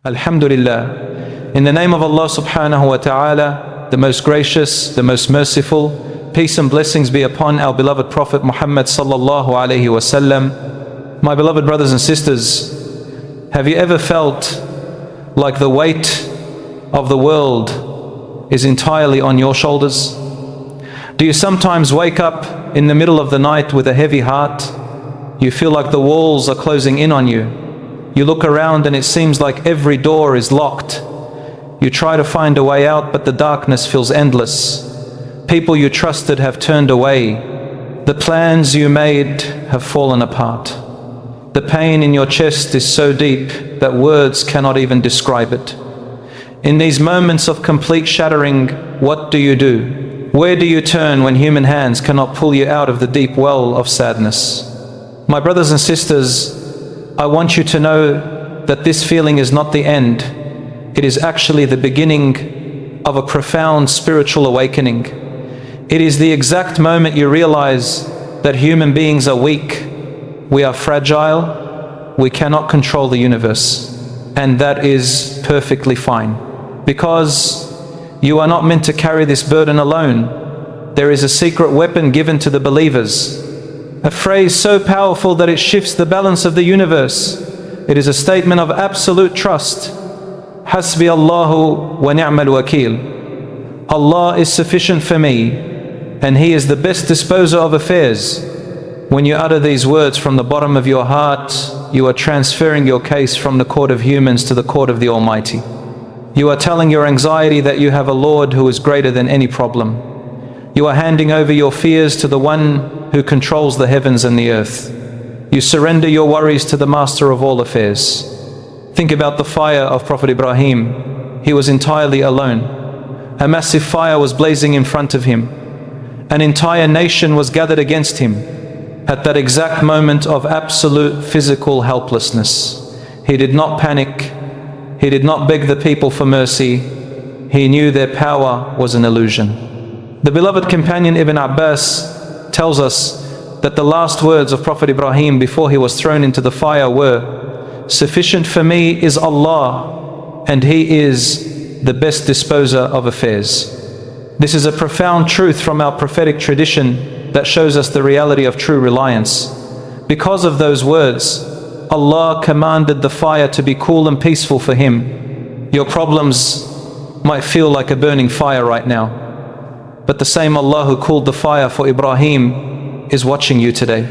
Alhamdulillah. In the name of Allah subhanahu wa ta'ala, the most gracious, the most merciful, peace and blessings be upon our beloved Prophet Muhammad sallallahu alayhi wasallam. My beloved brothers and sisters, have you ever felt like the weight of the world is entirely on your shoulders? Do you sometimes wake up in the middle of the night with a heavy heart? You feel like the walls are closing in on you. You look around and it seems like every door is locked. You try to find a way out, but the darkness feels endless. People you trusted have turned away. The plans you made have fallen apart. The pain in your chest is so deep that words cannot even describe it. In these moments of complete shattering, what do you do? Where do you turn when human hands cannot pull you out of the deep well of sadness? My brothers and sisters, I want you to know that this feeling is not the end. It is actually the beginning of a profound spiritual awakening. It is the exact moment you realize that human beings are weak, we are fragile, we cannot control the universe. And that is perfectly fine. Because you are not meant to carry this burden alone. There is a secret weapon given to the believers. A phrase so powerful that it shifts the balance of the universe. It is a statement of absolute trust. HasbiyAllahu Wa Ni'mal Wakeel. Allah is sufficient for me, and He is the best disposer of affairs. When you utter these words from the bottom of your heart, you are transferring your case from the court of humans to the court of the Almighty. You are telling your anxiety that you have a Lord who is greater than any problem. You are handing over your fears to the one who controls the heavens and the earth. You surrender your worries to the master of all affairs. Think about the fire of Prophet Ibrahim. He was entirely alone. A massive fire was blazing in front of him. An entire nation was gathered against him. At that exact moment of absolute physical helplessness, he did not panic. He did not beg the people for mercy. He knew their power was an illusion. The beloved companion Ibn Abbas tells us that the last words of Prophet Ibrahim before he was thrown into the fire were, "Sufficient for me is Allah, and He is the best disposer of affairs." This is a profound truth from our prophetic tradition that shows us the reality of true reliance. Because of those words, Allah commanded the fire to be cool and peaceful for him. Your problems might feel like a burning fire right now, but the same Allah who cooled the fire for Ibrahim is watching you today.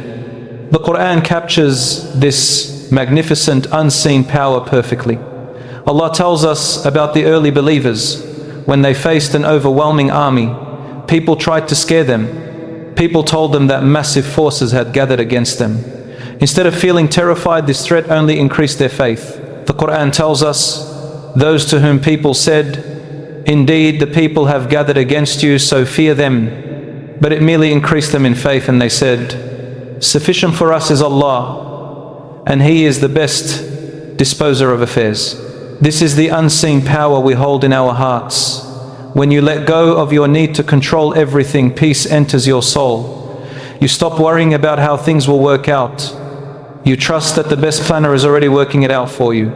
The Quran captures this magnificent unseen power perfectly. Allah tells us about the early believers. When they faced an overwhelming army, people tried to scare them. People told them that massive forces had gathered against them. Instead of feeling terrified, this threat only increased their faith. The Quran tells us, those to whom people said, "Indeed, the people have gathered against you, so fear them." But it merely increased them in faith, and they said, "Sufficient for us is Allah, and He is the best disposer of affairs." This is the unseen power we hold in our hearts. When you let go of your need to control everything, peace enters your soul. You stop worrying about how things will work out. You trust that the best planner is already working it out for you.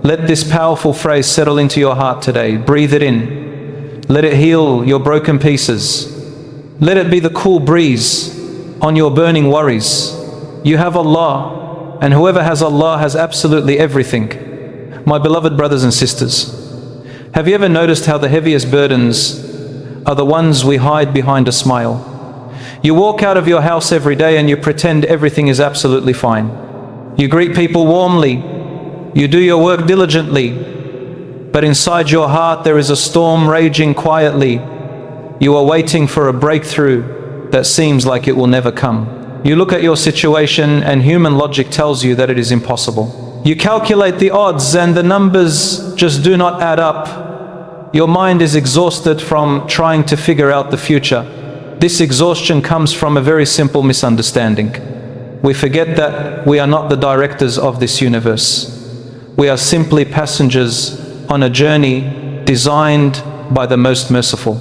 Let this powerful phrase settle into your heart today. Breathe it in. Let it heal your broken pieces. Let it be the cool breeze on your burning worries. You have Allah, and whoever has Allah has absolutely everything. My beloved brothers and sisters, have you ever noticed how the heaviest burdens are the ones we hide behind a smile? You walk out of your house every day and you pretend everything is absolutely fine. You greet people warmly. You do your work diligently. But inside your heart there is a storm raging quietly. You are waiting for a breakthrough that seems like it will never come. You look at your situation and human logic tells you that it is impossible. You calculate the odds and the numbers just do not add up. Your mind is exhausted from trying to figure out the future. This exhaustion comes from a very simple misunderstanding. We forget that we are not the directors of this universe. We are simply passengers on a journey designed by the most merciful.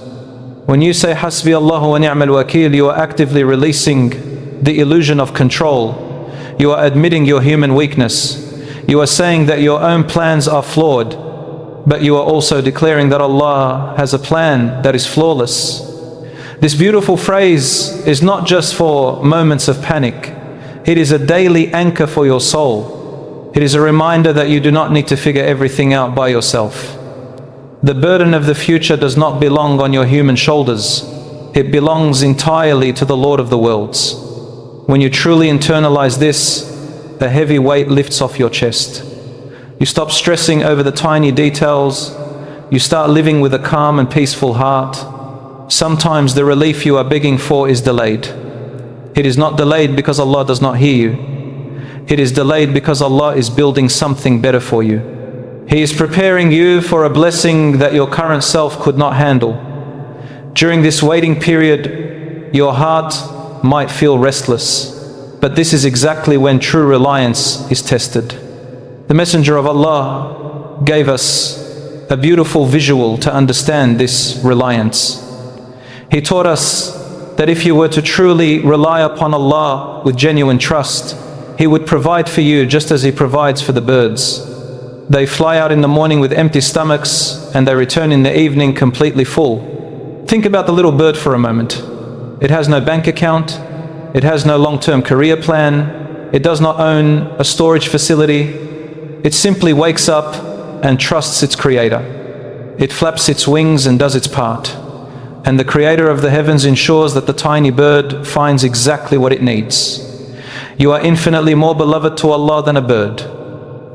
When you say HasbiyAllahu Wa Ni'mal Wakeel, you are actively releasing the illusion of control. You are admitting your human weakness. You are saying that your own plans are flawed, but you are also declaring that Allah has a plan that is flawless. This beautiful phrase is not just for moments of panic. It is a daily anchor for your soul. It is a reminder that you do not need to figure everything out by yourself. The burden of the future does not belong on your human shoulders. It belongs entirely to the Lord of the worlds. When you truly internalize this, a heavy weight lifts off your chest. You stop stressing over the tiny details. You start living with a calm and peaceful heart. Sometimes the relief you are begging for is delayed. It is not delayed because Allah does not hear you. It is delayed because Allah is building something better for you. He is preparing you for a blessing that your current self could not handle. During this waiting period, your heart might feel restless, but this is exactly when true reliance is tested. The Messenger of Allah gave us a beautiful visual to understand this reliance. He taught us that if you were to truly rely upon Allah with genuine trust, He would provide for you just as He provides for the birds. They fly out in the morning with empty stomachs and they return in the evening completely full. Think about the little bird for a moment. It has no bank account. It has no long-term career plan. It does not own a storage facility. It simply wakes up and trusts its Creator. It flaps its wings and does its part. And the Creator of the heavens ensures that the tiny bird finds exactly what it needs. You are infinitely more beloved to Allah than a bird.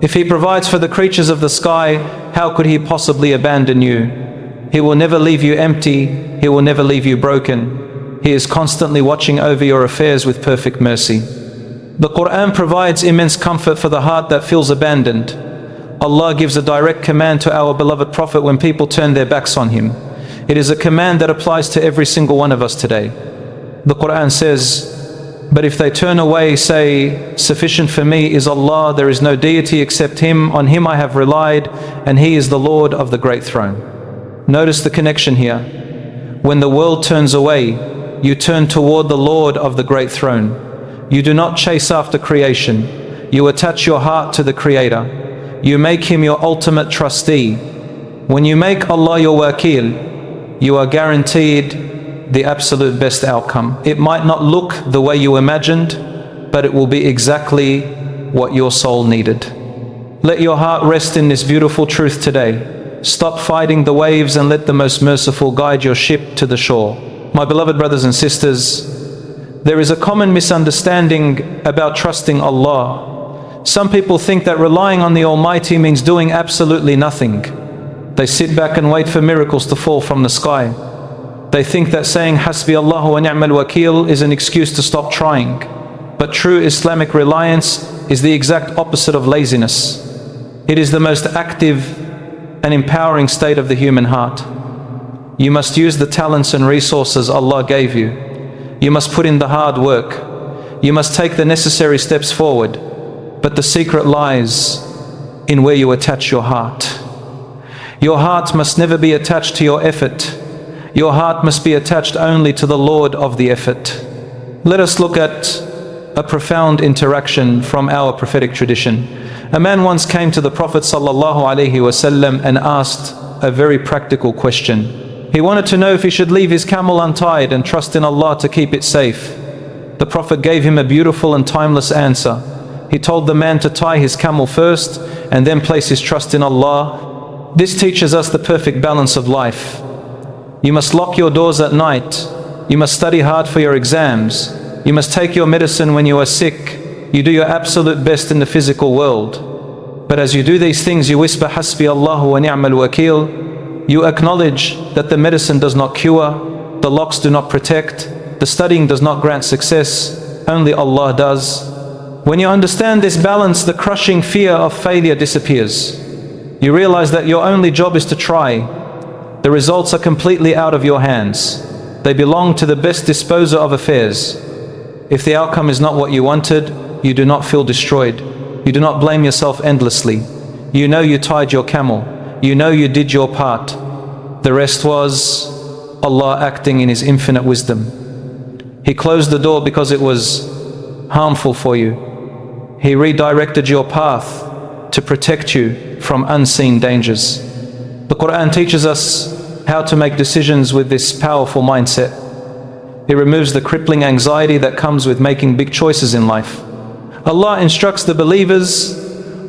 If He provides for the creatures of the sky, how could He possibly abandon you? He will never leave you empty. He will never leave you broken. He is constantly watching over your affairs with perfect mercy. The Quran provides immense comfort for the heart that feels abandoned. Allah gives a direct command to our beloved Prophet when people turn their backs on him. It is a command that applies to every single one of us today. The Quran says, "But if they turn away, say, sufficient for me is Allah, there is no deity except Him, on Him I have relied, and He is the Lord of the great throne." Notice the connection here. When the world turns away, you turn toward the Lord of the great throne. You do not chase after creation. You attach your heart to the Creator. You make Him your ultimate trustee. When you make Allah your wakeel, you are guaranteed the absolute best outcome. It might not look the way you imagined, but it will be exactly what your soul needed. Let your heart rest in this beautiful truth today. Stop fighting the waves and let the most merciful guide your ship to the shore. My beloved brothers and sisters, there is a common misunderstanding about trusting Allah. Some people think that relying on the Almighty means doing absolutely nothing. They sit back and wait for miracles to fall from the sky. They think that saying HasbiyAllahu Wa Ni'mal Wakeel is an excuse to stop trying. But true Islamic reliance is the exact opposite of laziness. It is the most active and empowering state of the human heart. You must use the talents and resources Allah gave you. You must put in the hard work. You must take the necessary steps forward. But the secret lies in where you attach your heart. Your heart must never be attached to your effort. Your heart must be attached only to the Lord of the effort. Let us look at a profound interaction from our prophetic tradition. A man once came to the Prophet ﷺ and asked a very practical question. He wanted to know if he should leave his camel untied and trust in Allah to keep it safe. The Prophet gave him a beautiful and timeless answer. He told the man to tie his camel first and then place his trust in Allah. This teaches us the perfect balance of life. You must lock your doors at night. You must study hard for your exams. You must take your medicine when you are sick. You do your absolute best in the physical world. But as you do these things, you whisper, HasbiyAllahu Wa Ni'mal Wakeel. You acknowledge that the medicine does not cure, the locks do not protect, the studying does not grant success, only Allah does. When you understand this balance, the crushing fear of failure disappears. You realize that your only job is to try. The results are completely out of your hands. They belong to the best disposer of affairs. If the outcome is not what you wanted, you do not feel destroyed. You do not blame yourself endlessly. You know you tied your camel. You know you did your part. The rest was Allah acting in His infinite wisdom. He closed the door because it was harmful for you. He redirected your path to protect you from unseen dangers. The Quran teaches us how to make decisions with this powerful mindset. It removes the crippling anxiety that comes with making big choices in life. Allah instructs the believers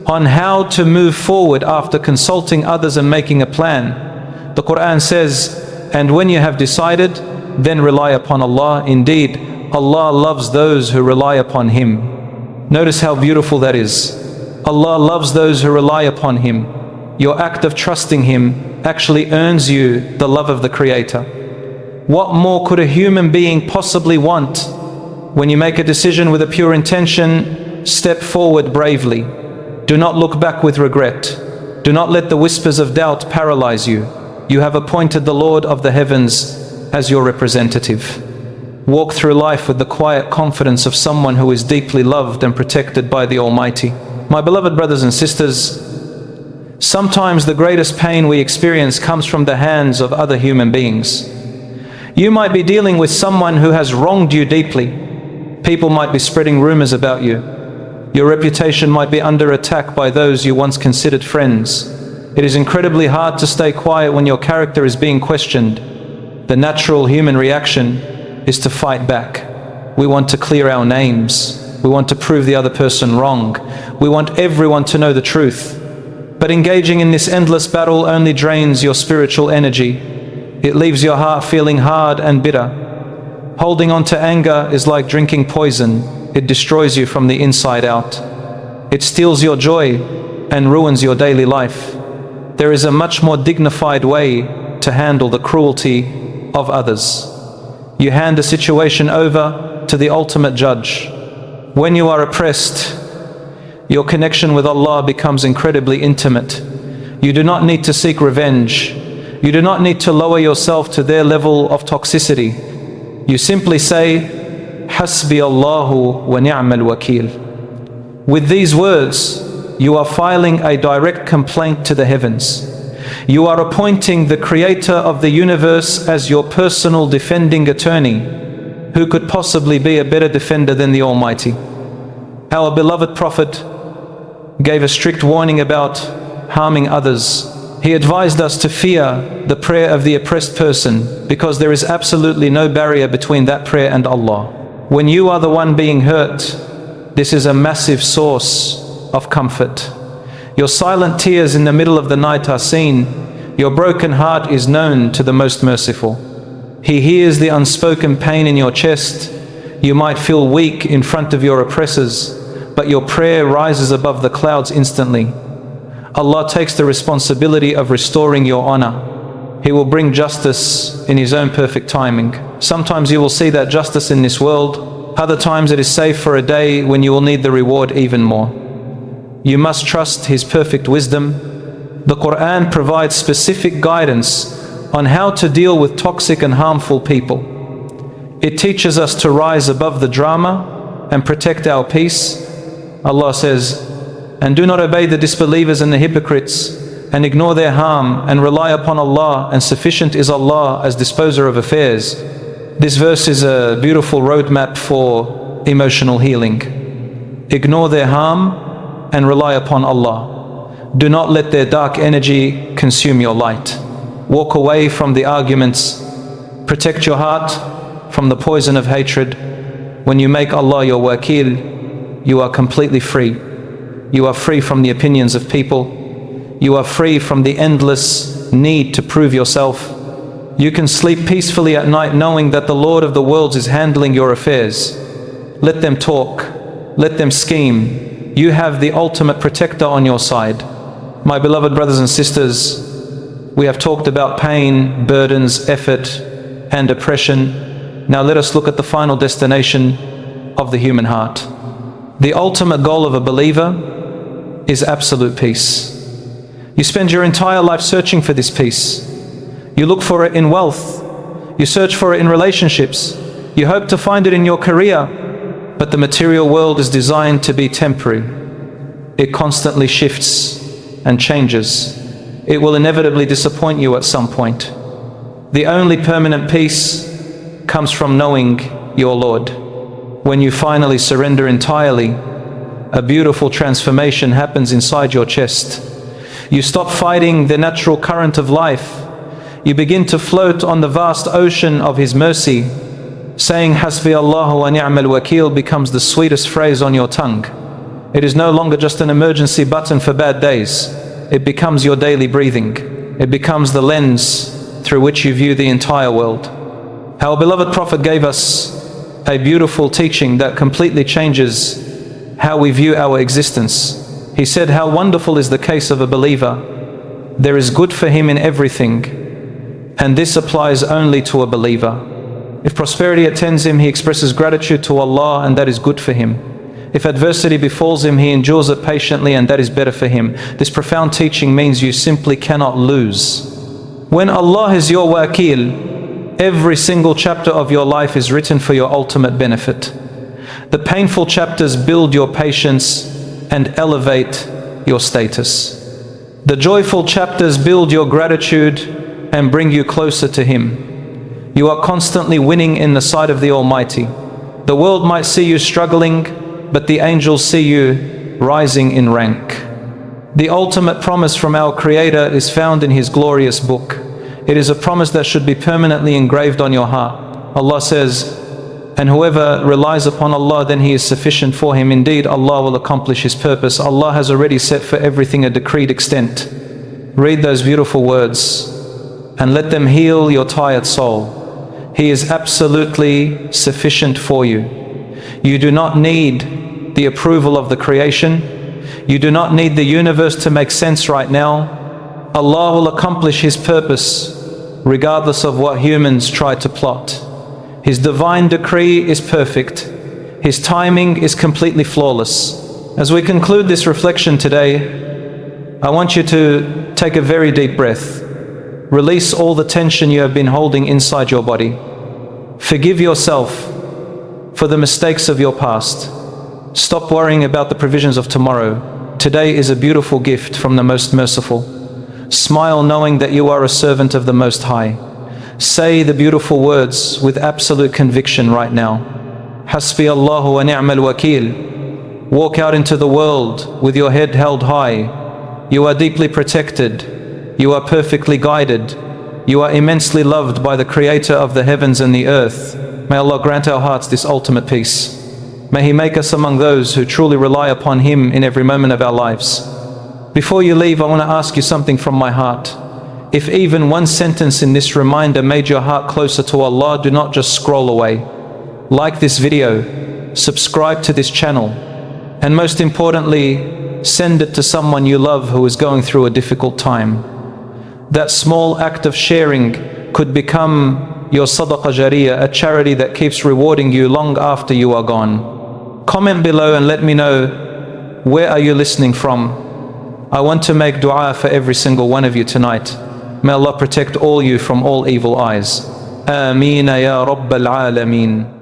on how to move forward after consulting others and making a plan. The Quran says, "And when you have decided, then rely upon Allah. Indeed, Allah loves those who rely upon Him." Notice how beautiful that is. Allah loves those who rely upon Him. Your act of trusting Him actually earns you the love of the Creator. What more could a human being possibly want? When you make a decision with a pure intention, step forward bravely. Do not look back with regret. Do not let the whispers of doubt paralyze you. You have appointed the Lord of the heavens as your representative. Walk through life with the quiet confidence of someone who is deeply loved and protected by the Almighty. My beloved brothers and sisters, sometimes the greatest pain we experience comes from the hands of other human beings. You might be dealing with someone who has wronged you deeply. People might be spreading rumors about you. Your reputation might be under attack by those you once considered friends. It is incredibly hard to stay quiet when your character is being questioned. The natural human reaction is to fight back. We want to clear our names. We want to prove the other person wrong. We want everyone to know the truth. But engaging in this endless battle only drains your spiritual energy. It leaves your heart feeling hard and bitter. Holding on to anger is like drinking poison. It destroys you from the inside out. It steals your joy and ruins your daily life. There is a much more dignified way to handle the cruelty of others. You hand a situation over to the ultimate judge. When you are oppressed, your connection with Allah becomes incredibly intimate. You do not need to seek revenge. You do not need to lower yourself to their level of toxicity. You simply say, HasbiyAllahu Wa Ni'mal Wakeel. With these words, you are filing a direct complaint to the heavens. You are appointing the Creator of the universe as your personal defending attorney. Who could possibly be a better defender than the Almighty? Our beloved Prophet gave a strict warning about harming others. He advised us to fear the prayer of the oppressed person, because there is absolutely no barrier between that prayer and Allah. When you are the one being hurt, this is a massive source of comfort. Your silent tears in the middle of the night are seen. Your broken heart is known to the Most Merciful. He hears the unspoken pain in your chest. You might feel weak in front of your oppressors, but your prayer rises above the clouds instantly. Allah takes the responsibility of restoring your honor. He will bring justice in His own perfect timing. Sometimes you will see that justice in this world. Other times it is safe for a day when you will need the reward even more. You must trust His perfect wisdom. The Quran provides specific guidance on how to deal with toxic and harmful people. It teaches us to rise above the drama and protect our peace. Allah says, "And do not obey the disbelievers and the hypocrites, and ignore their harm, and rely upon Allah, and sufficient is Allah as disposer of affairs." This verse is a beautiful roadmap for emotional healing. Ignore their harm and rely upon Allah. Do not let their dark energy consume your light. Walk away from the arguments. Protect your heart from the poison of hatred. When you make Allah your wakeel, you are completely free. You are free from the opinions of people. You are free from the endless need to prove yourself. You can sleep peacefully at night knowing that the Lord of the worlds is handling your affairs. Let them talk. Let them scheme. You have the ultimate protector on your side. My beloved brothers and sisters, we have talked about pain, burdens, effort, and oppression. Now let us look at the final destination of the human heart. The ultimate goal of a believer is absolute peace. You spend your entire life searching for this peace. You look for it in wealth. You search for it in relationships. You hope to find it in your career. But the material world is designed to be temporary. It constantly shifts and changes. It will inevitably disappoint you at some point. The only permanent peace comes from knowing your Lord. When you finally surrender entirely, a beautiful transformation happens inside your chest. You stop fighting the natural current of life. You begin to float on the vast ocean of His mercy. Saying HasbiyAllahu Wa Ni'mal Wakeel becomes the sweetest phrase on your tongue. It is no longer just an emergency button for bad days. It becomes your daily breathing. It becomes the lens through which you view the entire world. Our beloved Prophet gave us a beautiful teaching that completely changes how we view our existence. He said, how wonderful is the case of a believer. There is good for him in everything, and this applies only to a believer. If prosperity attends him, he expresses gratitude to Allah, and that is good for him. If adversity befalls him, he endures it patiently, and that is better for him. This profound teaching means you simply cannot lose. When Allah is your wakeel, every single chapter of your life is written for your ultimate benefit. The painful chapters build your patience and elevate your status. The joyful chapters build your gratitude and bring you closer to Him. You are constantly winning in the sight of the Almighty. The world might see you struggling, but the angels see you rising in rank. The ultimate promise from our Creator is found in His glorious book. It is a promise that should be permanently engraved on your heart. Allah says, and whoever relies upon Allah, then He is sufficient for him. Indeed, Allah will accomplish His purpose. Allah has already set for everything a decreed extent. Read those beautiful words and let them heal your tired soul. He is absolutely sufficient for you. You do not need the approval of the creation. You do not need the universe to make sense right now. Allah will accomplish His purpose regardless of what humans try to plot. His divine decree is perfect. His timing is completely flawless. As we conclude this reflection today, I want you to take a very deep breath. Release all the tension you have been holding inside your body. Forgive yourself for the mistakes of your past. Stop worrying about the provisions of tomorrow. Today is a beautiful gift from the Most Merciful. Smile knowing that you are a servant of the Most High. Say the beautiful words with absolute conviction right now. HasbiyAllahu Wa Ni'mal Wakeel. Walk out into the world with your head held high. You are deeply protected. You are perfectly guided. You are immensely loved by the Creator of the heavens and the earth. May Allah grant our hearts this ultimate peace. May He make us among those who truly rely upon Him in every moment of our lives. Before you leave, I want to ask you something from my heart. If even one sentence in this reminder made your heart closer to Allah, do not just scroll away. Like this video, subscribe to this channel, and most importantly, send it to someone you love who is going through a difficult time. That small act of sharing could become your sadaqah jariyah, a charity that keeps rewarding you long after you are gone. Comment below and let me know, where are you listening from? I want to make dua for every single one of you tonight. May Allah protect all you from all evil eyes. Ameen ya Rabbal Alameen.